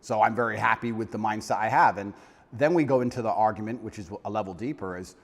So I'm very happy with the mindset I have. And then we go into the argument, which is a level deeper, is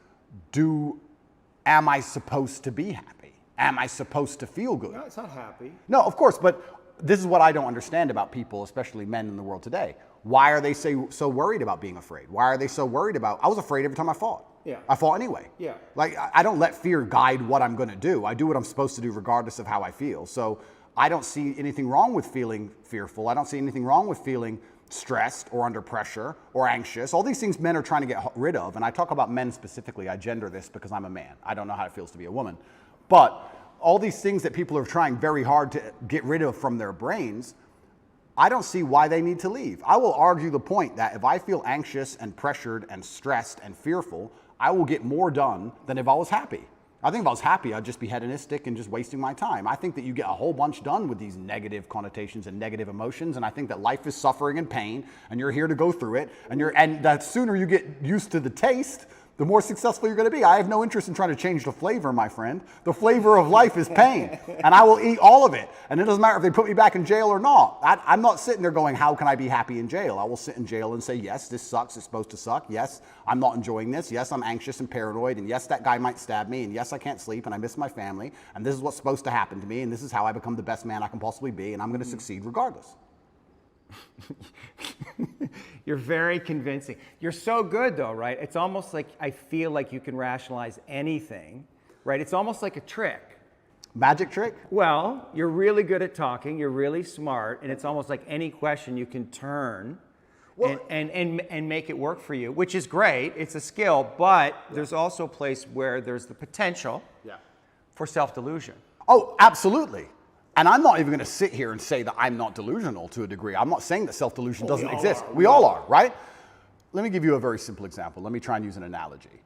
am I supposed to be happy? Am I supposed to feel good? No, it's not happy. No, of course, but this is what I don't understand about people, especially men in the world today. Why are they so worried about being afraid? Why are they so worried about, I was afraid every time I fought. Yeah. I fought anyway. Yeah. Like, I don't let fear guide what I'm going to do. I do what I'm supposed to do regardless of how I feel. So I don't see anything wrong with feeling fearful. I don't see anything wrong with feeling stressed or under pressure or anxious. All these things men are trying to get rid of. And I talk about men specifically. I gender this because I'm a man. I don't know how it feels to be a woman. But all these things that people are trying very hard to get rid of from their brains, I don't see why they need to leave. I will argue the point that if I feel anxious and pressured and stressed and fearful, I will get more done than if I was happy. I think if I was happy, I'd just be hedonistic and just wasting my time. I think that you get a whole bunch done with these negative connotations and negative emotions, and I think that life is suffering and pain, and you're here to go through it, and the sooner you get used to the taste, the more successful you're going to be. I have no interest in trying to change the flavor, my friend. The flavor of life is pain, and I will eat all of it. And it doesn't matter if they put me back in jail or not. I'm not sitting there going, how can I be happy in jail? I will sit in jail and say, yes, this sucks. It's supposed to suck. Yes, I'm not enjoying this. Yes, I'm anxious and paranoid. And yes, that guy might stab me. And yes, I can't sleep and I miss my family. And this is what's supposed to happen to me. And this is how I become the best man I can possibly be. And I'm going to succeed regardless. You're very convincing. You're so good though, right? It's almost like I feel like you can rationalize anything, right? It's almost like a trick. Magic trick? Well, you're really good at talking, you're really smart, and it's almost like any question you can turn and make it work for you, which is great. It's a skill, but there's also a place where there's the potential for self-delusion. Oh, absolutely. And I'm not even going to sit here and say that I'm not delusional to a degree. I'm not saying that self-delusion doesn't exist. We all are, right? Let me give you a very simple example. Let me try and use an analogy.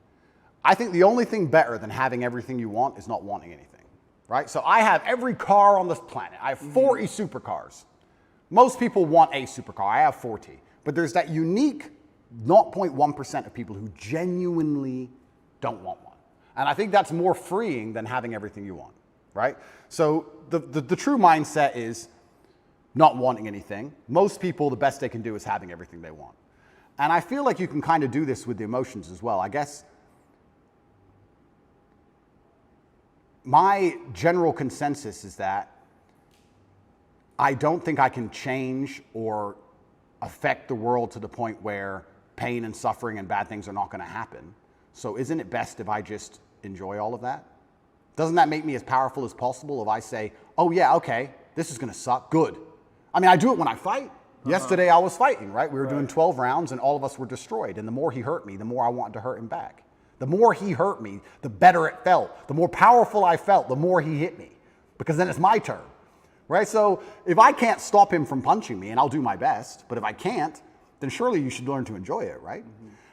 I think the only thing better than having everything you want is not wanting anything, right? So I have every car on this planet. I have 40 supercars. Most people want a supercar. I have 40. But there's that unique 0.1% of people who genuinely don't want one. And I think that's more freeing than having everything you want, right? So the true mindset is not wanting anything. Most people, the best they can do is having everything they want. And I feel like you can kind of do this with the emotions as well. I guess my general consensus is that I don't think I can change or affect the world to the point where pain and suffering and bad things are not going to happen. So isn't it best if I just enjoy all of that? Doesn't that make me as powerful as possible if I say, oh yeah, okay, this is going to suck, good. I mean, I do it when I fight. Yesterday I was fighting, right? We were doing 12 rounds and all of us were destroyed. And the more he hurt me, the more I wanted to hurt him back. The more he hurt me, the better it felt. The more powerful I felt, the more he hit me. Because then it's my turn, right? So if I can't stop him from punching me, and I'll do my best, but if I can't, then surely you should learn to enjoy it, right?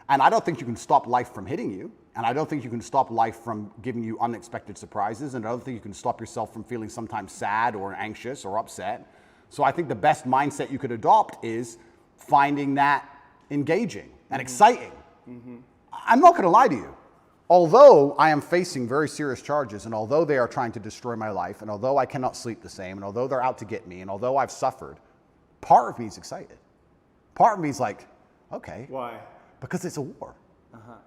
And I don't think you can stop life from hitting you. And I don't think you can stop life from giving you unexpected surprises. And I don't think you can stop yourself from feeling sometimes sad or anxious or upset. So I think the best mindset you could adopt is finding that engaging and exciting. I'm not going to lie to you. Although I am facing very serious charges, and although they are trying to destroy my life, and although I cannot sleep the same, and although they're out to get me, and although I've suffered, part of me is excited. Part of me is like, okay. Why? Because it's a war.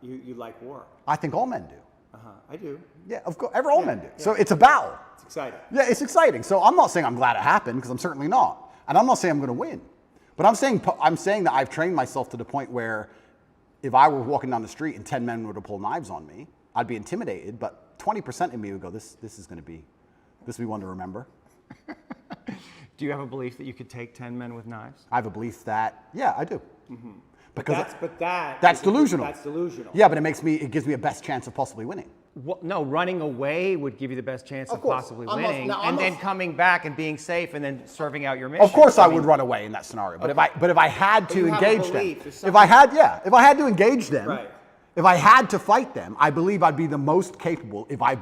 You like war? I think all men do. I do. Yeah, of course, all men do. Yeah. So it's a battle. It's exciting. Yeah, it's exciting. So I'm not saying I'm glad it happened, because I'm certainly not. And I'm not saying I'm going to win. But I'm saying that I've trained myself to the point where if I were walking down the street and 10 men were to pull knives on me, I'd be intimidated, but 20% of me would go, this will be one to remember. Do you have a belief that you could take 10 men with knives? I have a belief that, yeah, I do. Because that's delusional. That's delusional. Yeah, but it gives me a best chance of possibly winning. Well, no, running away would give you the best chance of possibly winning, then coming back and being safe, and then serving out your mission. Of course, I would run away in that scenario. But if I had to engage them, if I had to engage them, if I had to fight them, I believe I'd be the most capable if I